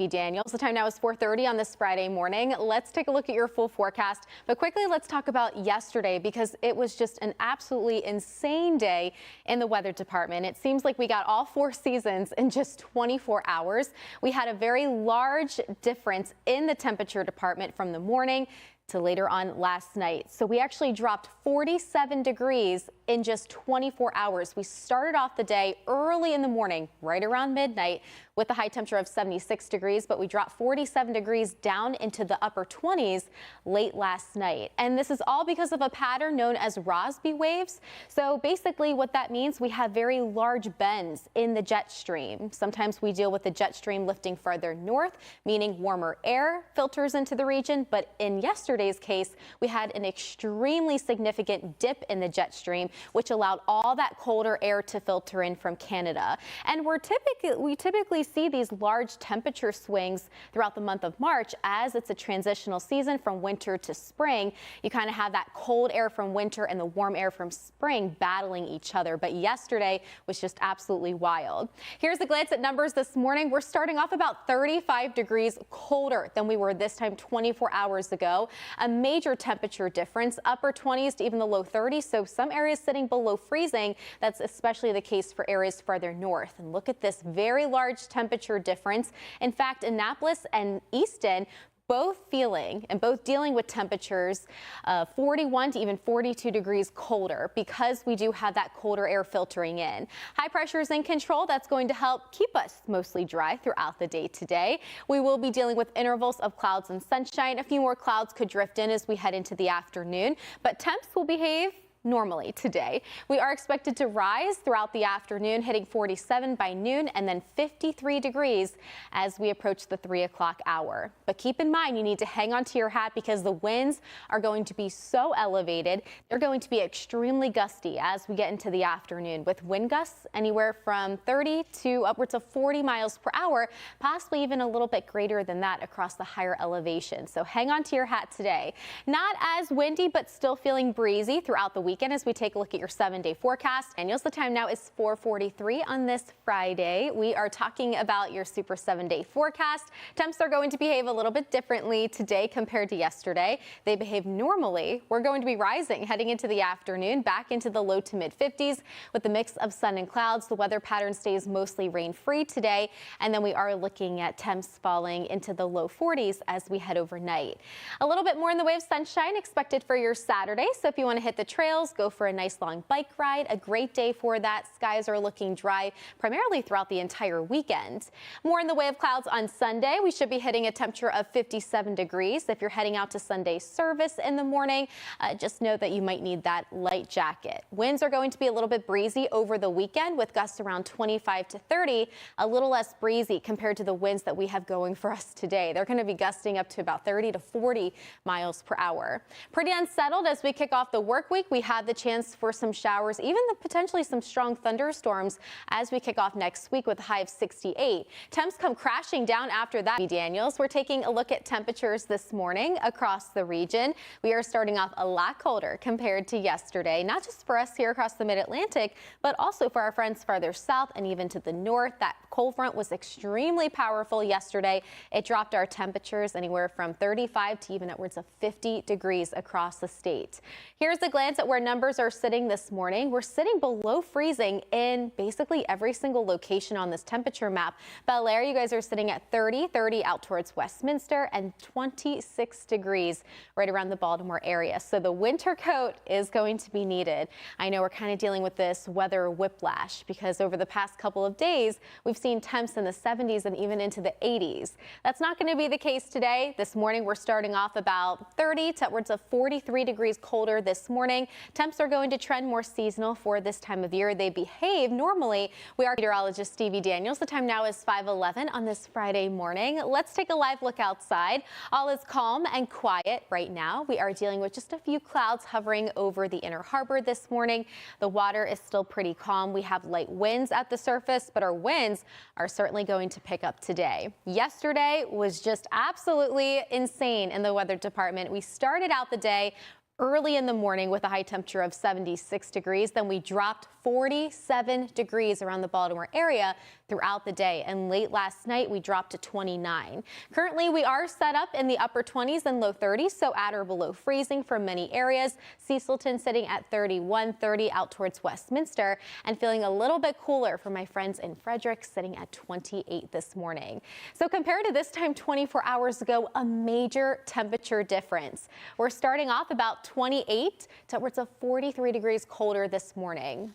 Daniels. The time now is 4:30 on this Friday morning. Let's take a look at your full forecast. But quickly, let's talk about yesterday because it was just an absolutely insane day in the weather department. It seems like we got all four seasons in just 24 hours. We had a very large difference in the temperature department from the morning to later on last night. So we actually dropped 47 degrees in just 24 hours. We started off the day early in the morning, right around midnight, with a high temperature of 76 degrees, but we dropped 47 degrees down into the upper 20s late last night. And this is all because of a pattern known as Rossby waves. So basically what that means, we have very large bends in the jet stream. Sometimes we deal with the jet stream lifting farther north, meaning warmer air filters into the region. But in yesterday's case, we had an extremely significant dip in the jet stream, which allowed all that colder air to filter in from Canada. And we typically see these large temperature swings throughout the month of March as it's a transitional season from winter to spring. You kind of have that cold air from winter and the warm air from spring battling each other. But yesterday was just absolutely wild. Here's a glance at numbers this morning. We're starting off about 35 degrees colder than we were this time 24 hours ago. A major temperature difference, upper 20s to even the low 30s. So some areas sitting below freezing. That's especially the case for areas farther north. And look at this very large temperature difference. In fact, Annapolis and Easton both dealing with temperatures 41 to even 42 degrees colder because we do have that colder air filtering in. High pressure is in control. That's going to help keep us mostly dry throughout the day today. We will be dealing with intervals of clouds and sunshine. A few more clouds could drift in as we head into the afternoon, but temps will behave normally today. We are expected to rise throughout the afternoon, hitting 47 by noon and then 53 degrees as we approach the 3 o'clock hour. But keep in mind, you need to hang on to your hat because the winds are going to be so elevated. They're going to be extremely gusty as we get into the afternoon, with wind gusts anywhere from 30 to upwards of 40 miles per hour, possibly even a little bit greater than that across the higher elevation. So hang on to your hat today. Not as windy, but still feeling breezy throughout the weekend as we take a look at your 7-day forecast. Daniels, the time now is 4:43 on this Friday. We are talking about your super 7-day forecast. Temps are going to behave a little bit differently today compared to yesterday. They behave normally. We're going to be rising heading into the afternoon, back into the low to mid 50s with a mix of sun and clouds. The weather pattern stays mostly rain-free today, and then we are looking at temps falling into the low 40s as we head overnight. A little bit more in the way of sunshine expected for your Saturday, so if you want to hit the trails, go for a nice long bike ride. A great day for that. Skies are looking dry primarily throughout the entire weekend. More in the way of clouds on Sunday. We should be hitting a temperature of 57 degrees. If you're heading out to Sunday service in the morning, just know that you might need that light jacket. Winds are going to be a little bit breezy over the weekend with gusts around 25 to 30, a little less breezy compared to the winds that we have going for us today. They're going to be gusting up to about 30 to 40 miles per hour. Pretty unsettled as we kick off the work week. We have the chance for some showers, even potentially some strong thunderstorms as we kick off next week with a high of 68. Temps come crashing down after that. Daniels, we're taking a look at temperatures this morning across the region. We are starting off a lot colder compared to yesterday, not just for us here across the mid-Atlantic, but also for our friends farther south and even to the north. That cold front was extremely powerful yesterday. It dropped our temperatures anywhere from 35 to even upwards of 50 degrees across the state. Here's a glance at where numbers are sitting this morning. We're sitting below freezing in basically every single location on this temperature map. Bel Air, you guys are sitting at 30 out towards Westminster, and 26 degrees right around the Baltimore area. So the winter coat is going to be needed. I know we're kind of dealing with this weather whiplash because over the past couple of days, we've seen temps in the 70s and even into the 80s. That's not going to be the case today. This morning, we're starting off about 30 to upwards of 43 degrees colder this morning. Temps are going to trend more seasonal for this time of year. They behave normally. We are meteorologist Stevie Daniels. The time now is 5:11 on this Friday morning. Let's take a live look outside. All is calm and quiet right now. We are dealing with just a few clouds hovering over the inner harbor this morning. The water is still pretty calm. We have light winds at the surface, but our winds are certainly going to pick up today. Yesterday was just absolutely insane in the weather department. We started out the day early in the morning with a high temperature of 76 degrees. Then we dropped 47 degrees around the Baltimore area throughout the day, and late last night we dropped to 29. Currently we are set up in the upper 20s and low 30s, so at or below freezing for many areas. Cecilton sitting at 31, 30 out towards Westminster, and feeling a little bit cooler for my friends in Frederick sitting at 28 this morning. So compared to this time 24 hours ago, a major temperature difference. We're starting off about 28 to upwards of 43 degrees colder this morning.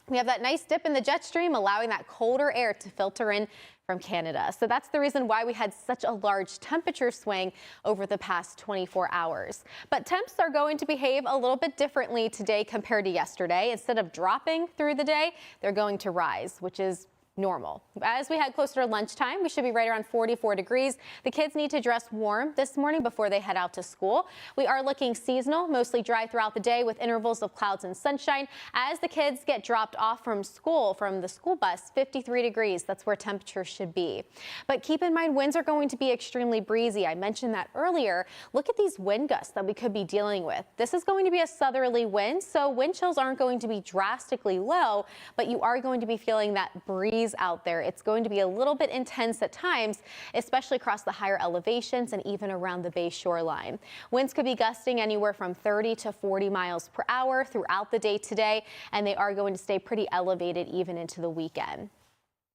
We have that nice dip in the jet stream, allowing that colder air to filter in from Canada. So that's the reason why we had such a large temperature swing over the past 24 hours. But temps are going to behave a little bit differently today compared to yesterday. Instead of dropping through the day, they're going to rise, which is normal. As we head closer to lunchtime, we should be right around 44 degrees. The kids need to dress warm this morning before they head out to school. We are looking seasonal, mostly dry throughout the day with intervals of clouds and sunshine. As the kids get dropped off from school, from the school bus, 53 degrees, that's where temperatures should be. But keep in mind, winds are going to be extremely breezy. I mentioned that earlier. Look at these wind gusts that we could be dealing with. This is going to be a southerly wind, so wind chills aren't going to be drastically low, but you are going to be feeling that breeze out there. It's going to be a little bit intense at times, especially across the higher elevations and even around the bay shoreline. Winds could be gusting anywhere from 30 to 40 miles per hour throughout the day today, and they are going to stay pretty elevated even into the weekend.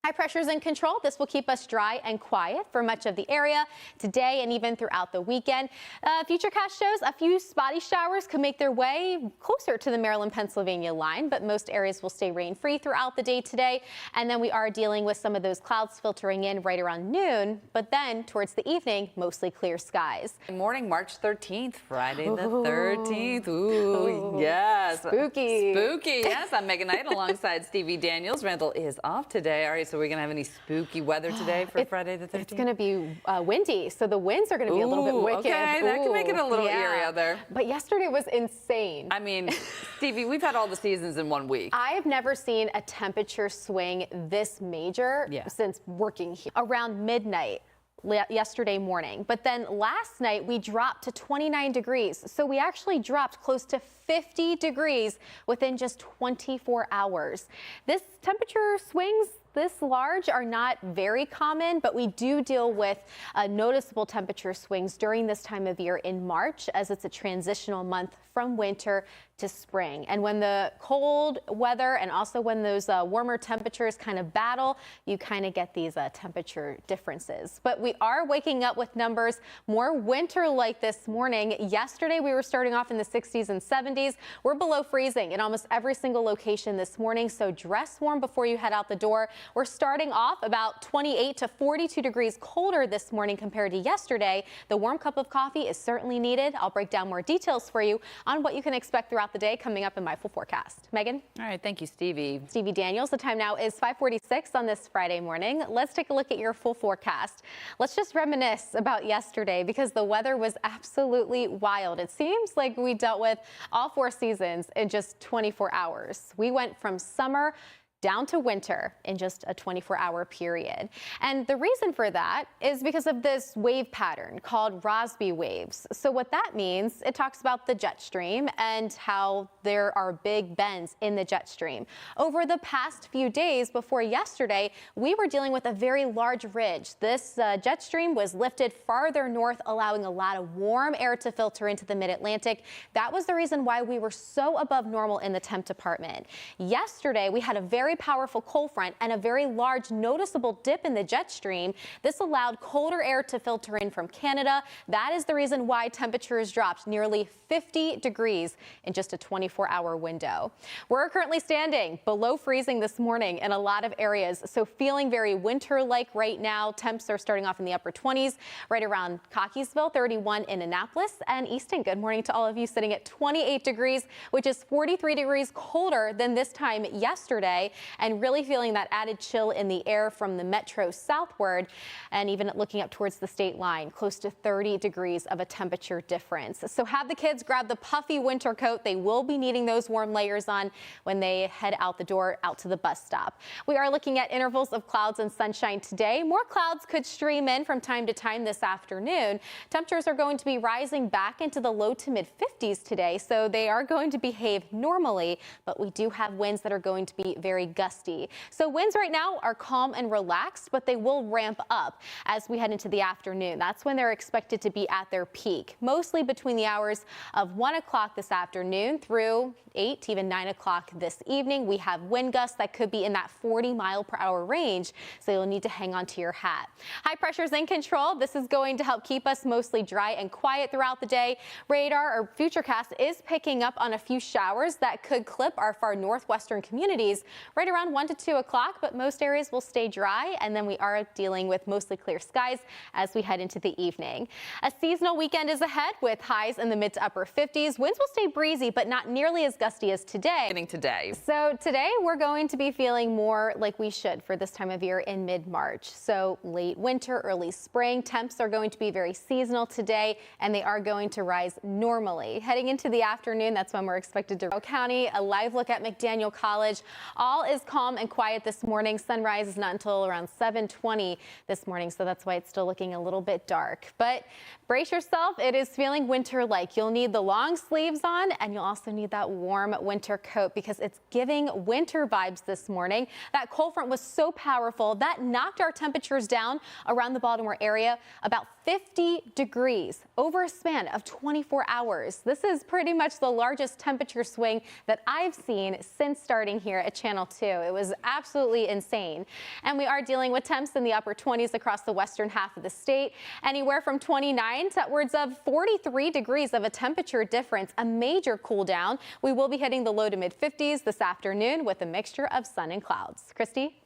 High pressure is in control. This will keep us dry and quiet for much of the area today and even throughout the weekend. Futurecast shows a few spotty showers could make their way closer to the Maryland-Pennsylvania line, but most areas will stay rain-free throughout the day today. And then we are dealing with some of those clouds filtering in right around noon, but then towards the evening, mostly clear skies. Good morning, March 13th, Friday the 13th. Ooh, yes. Spooky. Spooky, yes. I'm Megan Knight alongside Stevie Daniels. Randall is off today. All right, so we're going to have any spooky weather today for Friday the 13th? It's going to be windy, so the winds are going to be a little bit wicked. Okay, that can make it a little eerie out there. But yesterday was insane. I mean, Stevie, we've had all the seasons in 1 week. I have never seen a temperature swing this major since working here. Around midnight yesterday morning, but then last night we dropped to 29 degrees, so we actually dropped close to 50 degrees within just 24 hours. This temperature swings this large are not very common, but we do deal with noticeable temperature swings during this time of year in March, as it's a transitional month from winter to spring. And when the cold weather and also when those warmer temperatures kind of battle, you kind of get these temperature differences. But we are waking up with numbers more winter-like this morning. Yesterday, we were starting off in the 60s and 70s. We're below freezing in almost every single location this morning, so dress warm before you head out the door. We're starting off about 28 to 42 degrees colder this morning compared to yesterday. The warm cup of coffee is certainly needed. I'll break down more details for you on what you can expect throughout the day coming up in my full forecast. Megan? All right, thank you, Stevie. Stevie Daniels. The time now is 5:46 on this Friday morning. Let's take a look at your full forecast. Let's just reminisce about yesterday because the weather was absolutely wild. It seems like we dealt with all 4 seasons in just 24 hours. We went from summer down to winter in just a 24-hour period. And the reason for that is because of this wave pattern called Rossby waves. So what that means, it talks about the jet stream and how there are big bends in the jet stream. Over the past few days before yesterday, we were dealing with a very large ridge. This jet stream was lifted farther north, allowing a lot of warm air to filter into the mid-Atlantic. That was the reason why we were so above normal in the temp department. Yesterday, we had a very powerful cold front and a very large noticeable dip in the jet stream. This allowed colder air to filter in from Canada. That is the reason why temperatures dropped nearly 50 degrees in just a 24-hour window. We're currently standing below freezing this morning in a lot of areas, so feeling very winter-like right now. Temps are starting off in the upper 20s, right around Cockeysville, 31 in Annapolis and Easton. Good morning to all of you, sitting at 28 degrees, which is 43 degrees colder than this time yesterday, and really feeling that added chill in the air from the metro southward, and even looking up towards the state line, close to 30 degrees of a temperature difference. So have the kids grab the puffy winter coat. They will be needing those warm layers on when they head out the door, out to the bus stop. We are looking at intervals of clouds and sunshine today. More clouds could stream in from time to time this afternoon. Temperatures are going to be rising back into the low to mid 50s today, so they are going to behave normally, but we do have winds that are going to be very gusty. So winds right now are calm and relaxed, but they will ramp up as we head into the afternoon. That's when they're expected to be at their peak, mostly between the hours of 1 o'clock this afternoon through 8 to even 9 o'clock this evening. We have wind gusts that could be in that 40-mile-per-hour range, so you'll need to hang on to your hat. High pressure's in control. This is going to help keep us mostly dry and quiet throughout the day. Radar or Futurecast is picking up on a few showers that could clip our far northwestern communities right around 1 to 2 o'clock, but most areas will stay dry, and then we are dealing with mostly clear skies as we head into the evening. A seasonal weekend is ahead with highs in the mid to upper 50s. Winds will stay breezy, but not nearly as gusty as today. So today we're going to be feeling more like we should for this time of year in mid-March. So late winter, early spring. Temps are going to be very seasonal today, and they are going to rise normally. Heading into the afternoon, that's when we're expected to County. A live look at McDaniel College. All is calm and quiet this morning. Sunrise is not until around 7:20 this morning, so that's why it's still looking a little bit dark. But brace yourself. It is feeling winter-like. You'll need the long sleeves on, and you'll also need that warm winter coat because it's giving winter vibes this morning. That cold front was so powerful that knocked our temperatures down around the Baltimore area about 50 degrees over a span of 24 hours. This is pretty much the largest temperature swing that I've seen since starting here at Channel 2. It was absolutely insane. And we are dealing with temps in the upper 20s across the western half of the state, anywhere from 29 to upwards of 43 degrees of a temperature difference, a major cool down. We will be hitting the low to mid 50s this afternoon with a mixture of sun and clouds. Christy?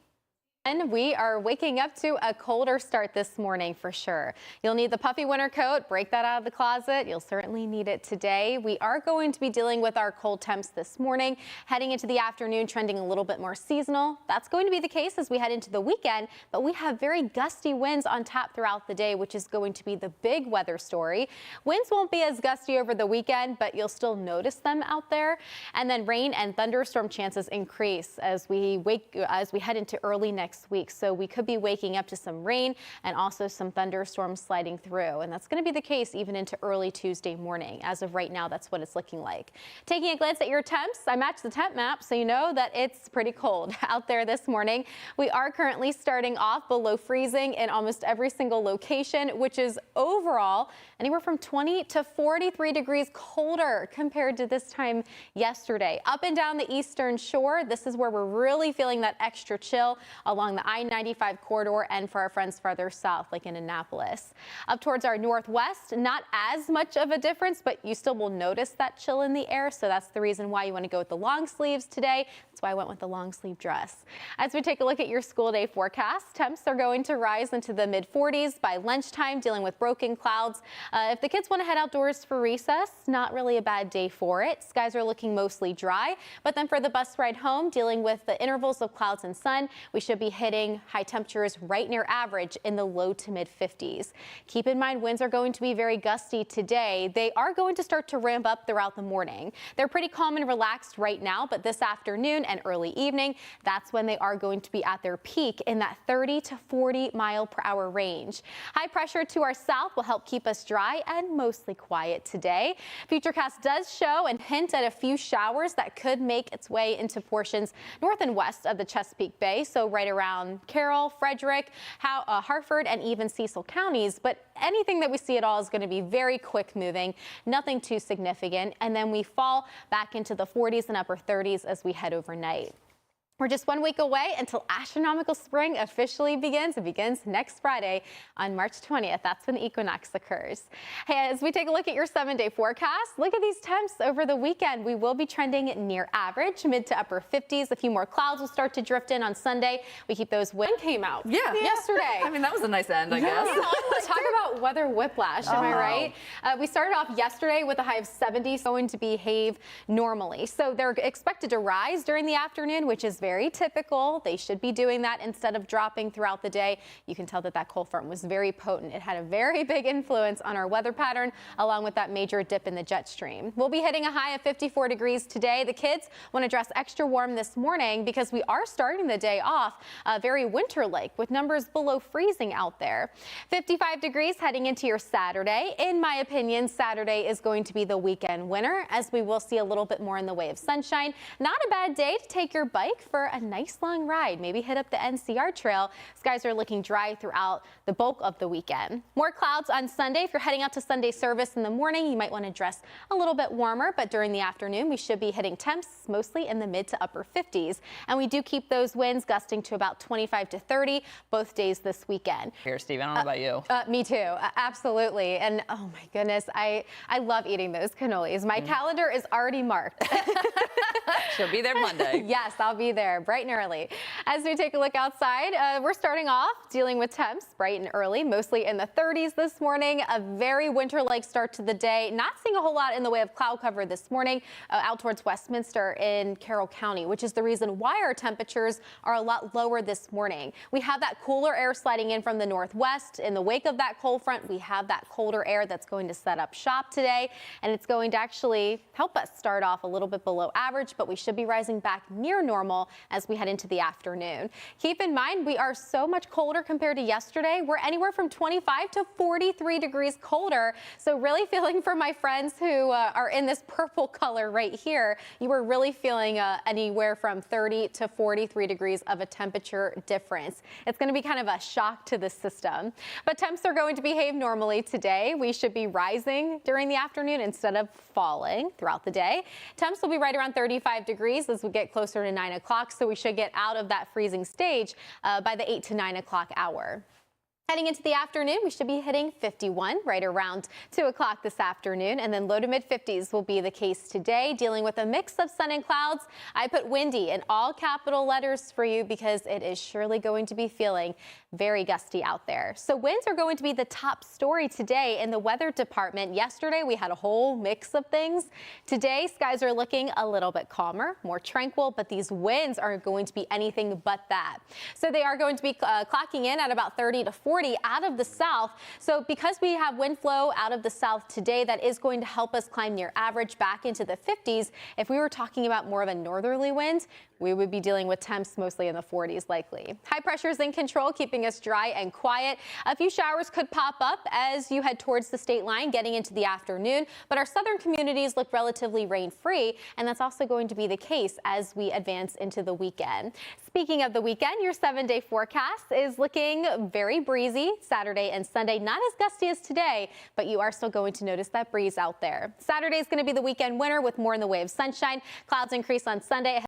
And we are waking up to a colder start this morning for sure. You'll need the puffy winter coat. Break that out of the closet. You'll certainly need it today. We are going to be dealing with our cold temps this morning, heading into the afternoon, trending a little bit more seasonal. That's going to be the case as we head into the weekend, but we have very gusty winds on tap throughout the day, which is going to be the big weather story. Winds won't be as gusty over the weekend, but you'll still notice them out there. And then rain and thunderstorm chances increase as we head into early next week. So we could be waking up to some rain and also some thunderstorms sliding through. And that's going to be the case even into early Tuesday morning. As of right now, that's what it's looking like. Taking a glance at your temps, I matched the temp map, so you know that it's pretty cold out there this morning. We are currently starting off below freezing in almost every single location, which is overall anywhere from 20 to 43 degrees colder compared to this time yesterday. Up and down the eastern shore, this is where we're really feeling that extra chill along the I-95 corridor and for our friends farther south, like in Annapolis. Up towards our northwest, not as much of a difference, but you still will notice that chill in the air. So that's the reason why you want to go with the long sleeves today. That's why I went with the long sleeve dress. As we take a look at your school day forecast, temps are going to rise into the mid 40s by lunchtime, dealing with broken clouds. If the kids want to head outdoors for recess, not really a bad day for it. Skies are looking mostly dry, but then for the bus ride home, dealing with the intervals of clouds and sun, we should be hitting high temperatures right near average in the low to mid 50s. Keep in mind, winds are going to be very gusty today. They are going to start to ramp up throughout the morning. They're pretty calm and relaxed right now, but this afternoon and early evening, that's when they are going to be at their peak in that 30 to 40 mile per hour range. High pressure to our south will help keep us dry and mostly quiet today. Futurecast does show and hint at a few showers that could make its way into portions north and west of the Chesapeake Bay, so right around Carroll, Frederick, Hartford, and even Cecil counties. But anything that we see at all is going to be very quick moving, nothing too significant. And then we fall back into the 40s and upper 30s as we head overnight. We're just 1 week away until astronomical spring officially begins. It begins next Friday on March 20th. That's when the equinox occurs. Hey, as we take a look at your 7-day forecast, look at these temps over the weekend. We will be trending near average, mid to upper 50s. A few more clouds will start to drift in on Sunday. We keep those wind came out yesterday. I mean, that was a nice end, I guess. Talk about weather whiplash, am I right? We started off yesterday with a high of 70, going to behave normally. So they're expected to rise during the afternoon, which is very typical. They should be doing that instead of dropping throughout the day. You can tell that that cold front was very potent. It had a very big influence on our weather pattern, along with that major dip in the jet stream. We'll be hitting a high of 54 degrees today. The kids want to dress extra warm this morning because we are starting the day off very winter-like with numbers below freezing out there. 55 degrees heading heading into your Saturday. In my opinion, Saturday is going to be the weekend winner, as we will see a little bit more in the way of sunshine. Not a bad day to take your bike for a nice long ride. Maybe hit up the NCR trail. Skies are looking dry throughout the bulk of the weekend. More clouds on Sunday. If you're heading out to Sunday service in the morning, you might want to dress a little bit warmer, but during the afternoon, we should be hitting temps mostly in the mid to upper 50s. And we do keep those winds gusting to about 25 to 30 both days this weekend. Here, Steve, I don't know about you. Me too, absolutely. And oh my goodness, I love eating those cannolis. My calendar is already marked. She'll be there Monday. Yes, I'll be there bright and early. As we take a look outside, we're starting off dealing with temps bright and early, mostly in the 30s this morning. A very winter-like start to the day. Not seeing a whole lot in the way of cloud cover this morning out towards Westminster in Carroll County, which is the reason why our temperatures are a lot lower this morning. We have that cooler air sliding in from the northwest. In the wake of that cold front, we have that colder air that's going to set up shop today, and it's going to actually help us start off a little bit below average, but we should be rising back near normal as we head into the afternoon. Keep in mind, we are so much colder compared to yesterday. We're anywhere from 25 to 43 degrees colder. So really feeling for my friends who are in this purple color right here. You were really feeling anywhere from 30 to 43 degrees of a temperature difference. It's going to be kind of a shock to the system. But temps are going to behave normally today. We should be rising during the afternoon instead of falling throughout the day. Temps will be right around 35 degrees as we get closer to 9 o'clock. So we should get out of that freezing stage by the 8 to 9 o'clock hour. Heading into the afternoon, we should be hitting 51 right around 2 o'clock this afternoon, and then low to mid 50s will be the case today, dealing with a mix of sun and clouds. I put windy in all capital letters for you because it is surely going to be feeling very gusty out there. So winds are going to be the top story today in the weather department. Yesterday, we had a whole mix of things. Today, skies are looking a little bit calmer, more tranquil, but these winds aren't going to be anything but that. So they are going to be clocking in at about 30 to 40 out of the south. So because we have wind flow out of the south today, that is going to help us climb near average back into the 50s. If we were talking about more of a northerly wind, we would be dealing with temps mostly in the 40s likely. High pressure is in control, keeping us dry and quiet. A few showers could pop up as you head towards the state line getting into the afternoon, but our southern communities look relatively rain-free, and that's also going to be the case as we advance into the weekend. Speaking of the weekend, your 7-day forecast is looking very breezy Saturday and Sunday. Not as gusty as today, but you are still going to notice that breeze out there. Saturday is going to be the weekend winner with more in the way of sunshine. Clouds increase on Sunday.